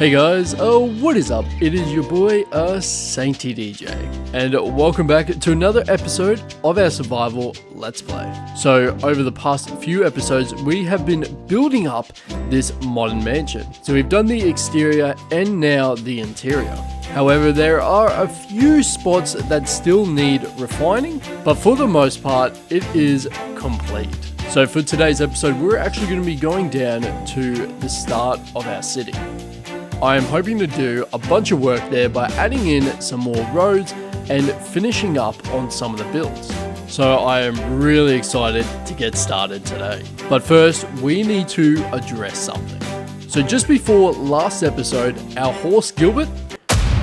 Hey guys, what is up? It is your boy, Sainty DJ, and welcome back to another episode of our survival Let's Play. So, over the past few episodes, we have been building up this modern mansion. So we've done the exterior and now the interior. However, there are a few spots that still need refining, but for the most part, it is complete. So for today's episode, we're actually going to be going down to the start of our city. I am hoping to do a bunch of work there by adding in some more roads and finishing up on some of the builds. So I am really excited to get started today. But first, we need to address something. So just before last episode, our horse Gilbert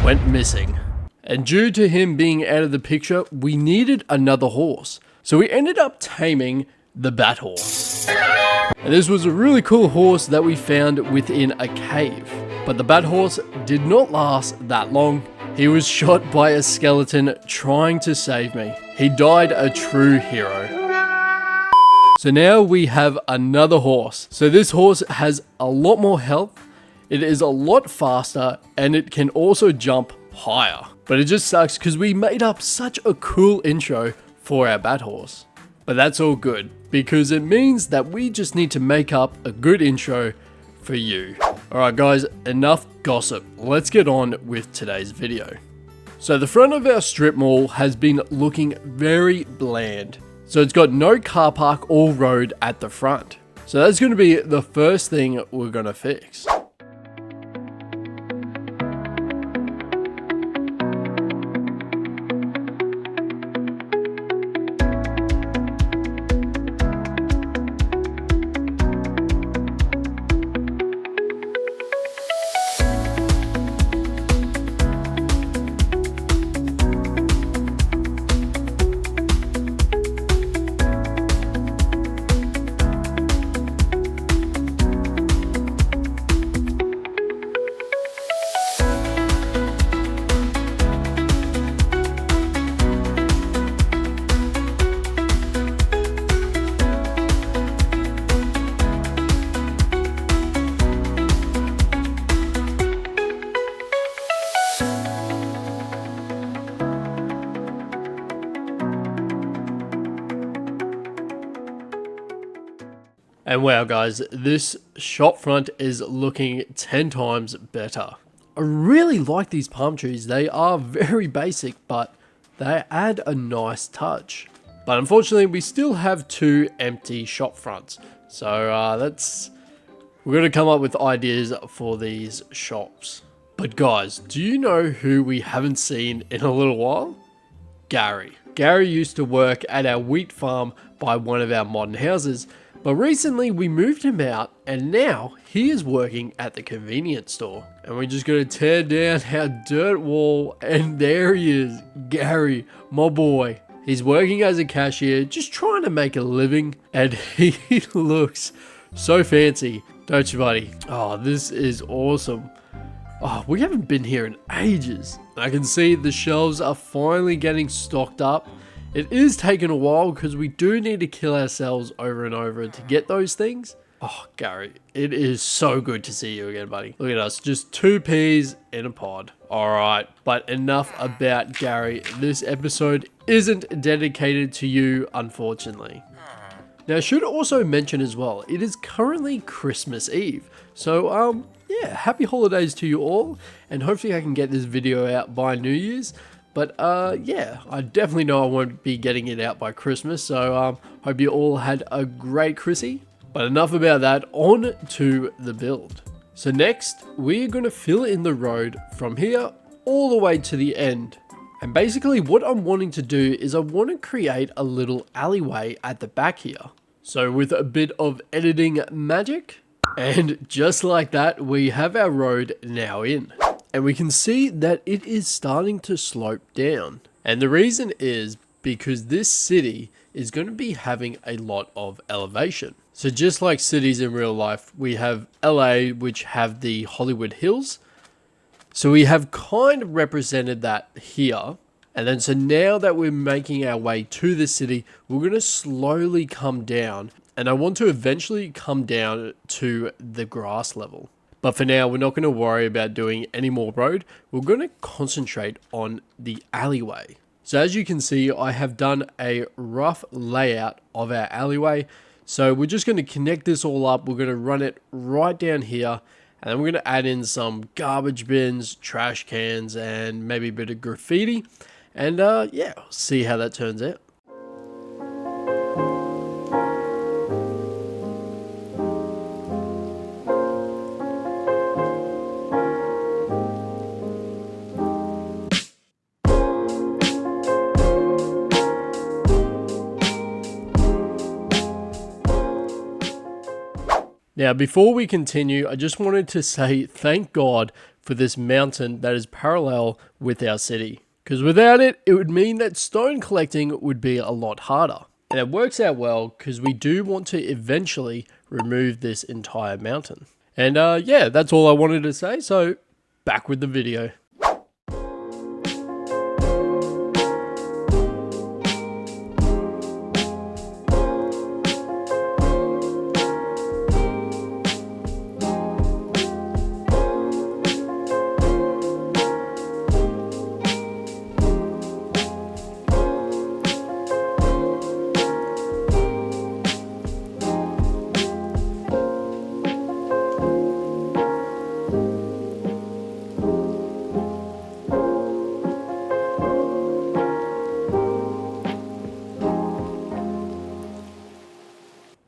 went missing. And due to him being out of the picture, we needed another horse. So we ended up taming the Bat Horse. And this was a really cool horse that we found within a cave. But the Bat Horse did not last that long. He was shot by a skeleton trying to save me. He died a true hero. So now we have another horse. So this horse has a lot more health. It is a lot faster and it can also jump higher. But it just sucks because we made up such a cool intro for our Bat Horse. But that's all good because it means that we just need to make up a good intro for you. Alright guys, enough gossip. Let's get on with today's video. So the front of our strip mall has been looking very bland. So it's got no car park or road at the front. So that's going to be the first thing we're going to fix. And wow guys, this shop front is looking 10 times better. I really like these palm trees. They are very basic, but they add a nice touch. But unfortunately, we still have two empty shop fronts. So we're going to come up with ideas for these shops. But guys, do you know who we haven't seen in a little while? Gary. Gary used to work at our wheat farm by one of our modern houses. But recently we moved him out and now he is working at the convenience store. And we're just going to tear down our dirt wall and there he is, Gary, my boy. He's working as a cashier, just trying to make a living and he looks so fancy, don't you buddy? Oh, this is awesome. Oh, we haven't been here in ages. I can see the shelves are finally getting stocked up. It is taking a while because we do need to kill ourselves over and over to get those things. Oh, Gary, it is so good to see you again, buddy. Look at us, just two peas in a pod. All right, but enough about Gary. This episode isn't dedicated to you, unfortunately. Now, I should also mention as well, it is currently Christmas Eve. So, yeah, happy holidays to you all. And hopefully I can get this video out by New Year's. But yeah, I definitely know I won't be getting it out by Christmas, so hope you all had a great Chrissy. But enough about that, on to the build. So next, we're going to fill in the road from here all the way to the end. And basically what I'm wanting to do is I want to create a little alleyway at the back here. So with a bit of editing magic, and just like that, we have our road now in. And we can see that it is starting to slope down. And the reason is because this city is going to be having a lot of elevation. So just like cities in real life, we have LA, which have the Hollywood Hills. So we have kind of represented that here. And then so now that we're making our way to the city, we're going to slowly come down. And I want to eventually come down to the grass level. But for now, we're not going to worry about doing any more road. We're going to concentrate on the alleyway. So as you can see, I have done a rough layout of our alleyway. So we're just going to connect this all up. We're going to run it right down here. And then we're going to add in some garbage bins, trash cans, and maybe a bit of graffiti. And yeah, see how that turns out. Now, before we continue, I just wanted to say thank God for this mountain that is parallel with our city. Because without it, it would mean that stone collecting would be a lot harder. And it works out well because we do want to eventually remove this entire mountain. And yeah, that's all I wanted to say. So back with the video.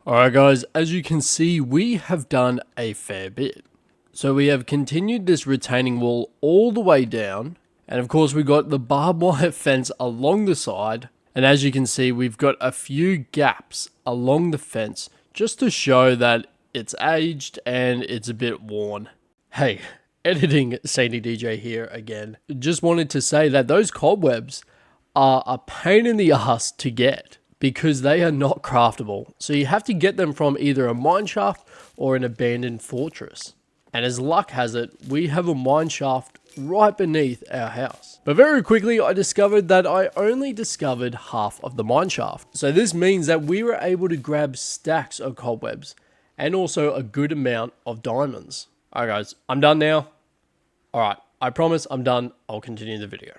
Alright guys, as you can see, we have done a fair bit. So we have continued this retaining wall all the way down, and of course we got the barbed wire fence along the side, and as you can see we've got a few gaps along the fence just to show that it's aged and it's a bit worn. Hey, editing Sadie DJ here again. Just wanted to say that those cobwebs are a pain in the ass to get, because they are not craftable. So you have to get them from either a mine shaft or an abandoned fortress. And as luck has it, we have a mine shaft right beneath our house. But very quickly, I discovered that I only discovered half of the mine shaft. So this means that we were able to grab stacks of cobwebs and also a good amount of diamonds. Alright guys, I'm done now. Alright, I promise I'm done. I'll continue the video.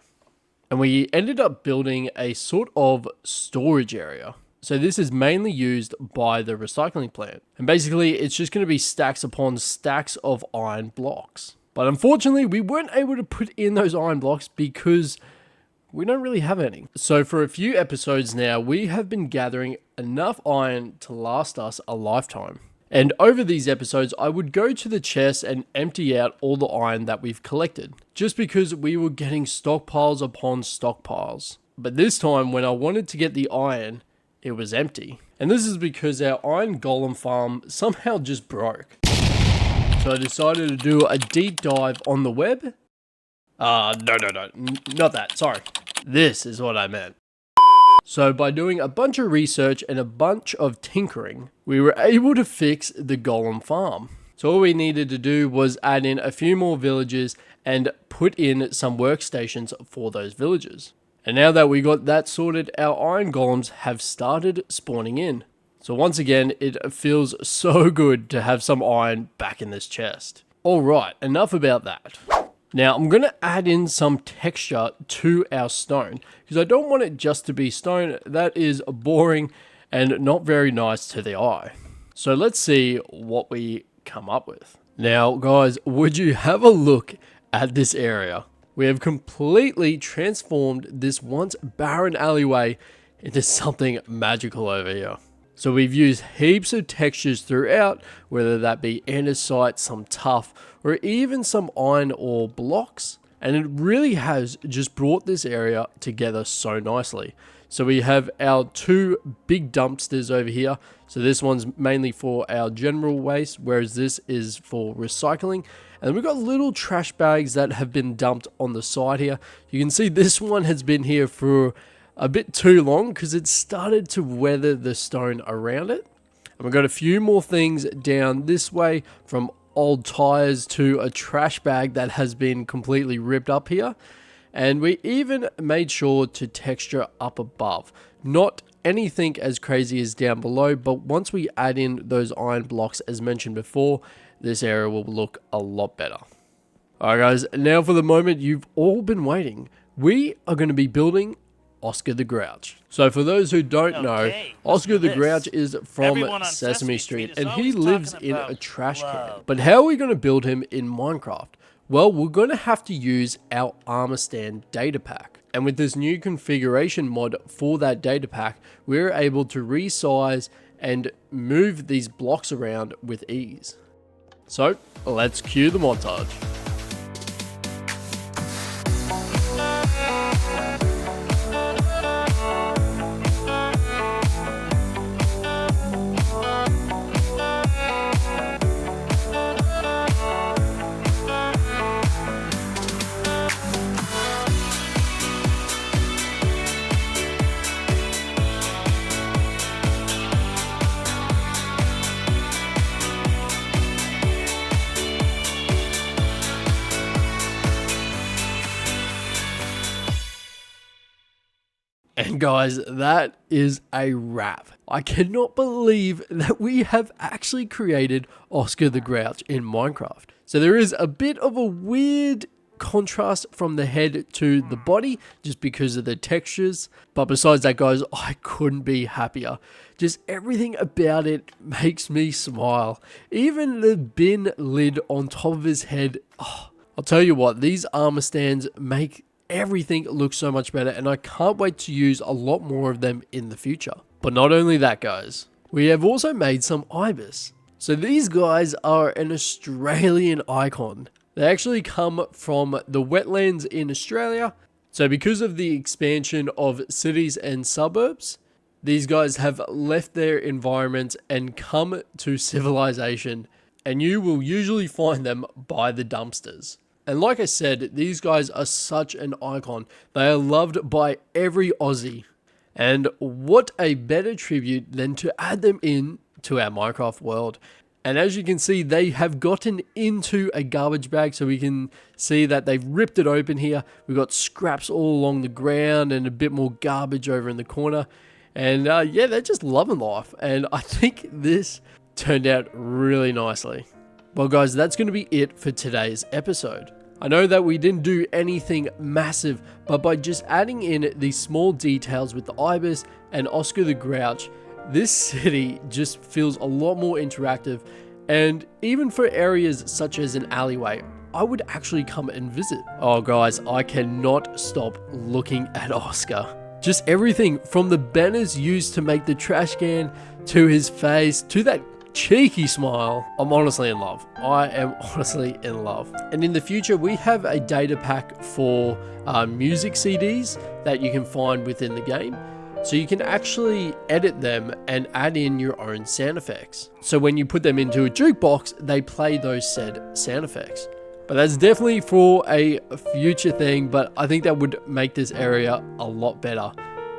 And we ended up building a sort of storage area. So this is mainly used by the recycling plant. And basically it's just going to be stacks upon stacks of iron blocks. But unfortunately we weren't able to put in those iron blocks because we don't really have any. So for a few episodes now, we have been gathering enough iron to last us a lifetime. And over these episodes, I would go to the chest and empty out all the iron that we've collected, just because we were getting stockpiles upon stockpiles. But this time, when I wanted to get the iron, it was empty. And this is because our iron golem farm somehow just broke. So I decided to do a deep dive on the web. No, not that, sorry. This is what I meant. So by doing a bunch of research and a bunch of tinkering, we were able to fix the golem farm. So all we needed to do was add in a few more villages and put in some workstations for those villages. And now that we got that sorted, our iron golems have started spawning in. So once again, it feels so good to have some iron back in this chest. Alright, enough about that. Now I'm going to add in some texture to our stone because I don't want it just to be stone. That is boring and not very nice to the eye. So let's see what we come up with. Now guys, would you have a look at this area? We have completely transformed this once barren alleyway into something magical over here. So we've used heaps of textures throughout, whether that be andesite, some tuff, or even some iron ore blocks. And it really has just brought this area together so nicely. So we have our two big dumpsters over here. So this one's mainly for our general waste, whereas this is for recycling. And we've got little trash bags that have been dumped on the side here. You can see this one has been here for a bit too long because it started to weather the stone around it. And we've got a few more things down this way, from old tires to a trash bag that has been completely ripped up here. And we even made sure to texture up above. Not anything as crazy as down below, but once we add in those iron blocks as mentioned before, this area will look a lot better. Alright guys, now for the moment you've all been waiting. We are going to be building Oscar the Grouch. So for those who don't know, Oscar the Grouch is from Sesame Street and he lives in a trash can. But how are we going to build him in Minecraft? Well, we're going to have to use our armor stand data pack. And with this new configuration mod for that data pack, we're able to resize and move these blocks around with ease. So let's cue the montage. And guys, that is a wrap. I cannot believe that we have actually created Oscar the Grouch in Minecraft. So there is a bit of a weird contrast from the head to the body just because of the textures. But besides that guys, I couldn't be happier. Just everything about it makes me smile. Even the bin lid on top of his head. Oh, I'll tell you what, these armor stands make everything looks so much better, and I can't wait to use a lot more of them in the future. But not only that guys, we have also made some Ibis. So these guys are an Australian icon. They actually come from the wetlands in Australia. So because of the expansion of cities and suburbs, these guys have left their environment and come to civilization, and you will usually find them by the dumpsters. And like I said, these guys are such an icon. They are loved by every Aussie. And what a better tribute than to add them in to our Minecraft world. And as you can see, they have gotten into a garbage bag. So we can see that they've ripped it open here. We've got scraps all along the ground and a bit more garbage over in the corner. And yeah, they're just loving life. And I think this turned out really nicely. Well guys, that's going to be it for today's episode. I know that we didn't do anything massive, but by just adding in these small details with the Ibis and Oscar the Grouch, this city just feels a lot more interactive. And even for areas such as an alleyway, I would actually come and visit. Oh guys, I cannot stop looking at Oscar. Just everything from the banners used to make the trash can, to his face, to that cheeky smile. I'm honestly in love. I am honestly in love. And in the future, we have a data pack for music CDs that you can find within the game. So you can actually edit them and add in your own sound effects. So when you put them into a jukebox, they play those said sound effects. But that's definitely for a future thing, but I think that would make this area a lot better.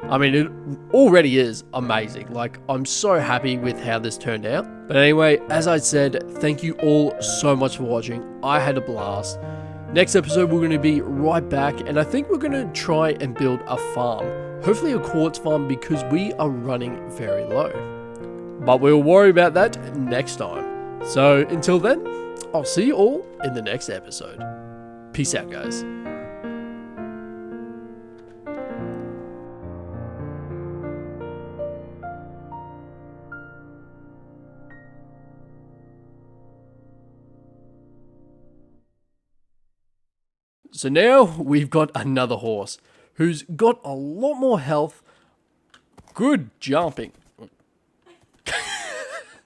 I mean, it already is amazing. Like, I'm so happy with how this turned out. But anyway, as I said, thank you all so much for watching. I had a blast. Next episode, we're going to be right back, and I think we're going to try and build a farm. Hopefully a quartz farm, because we are running very low. But we'll worry about that next time. So until then, I'll see you all in the next episode. Peace out, guys. So now we've got another horse who's got a lot more health, good jumping,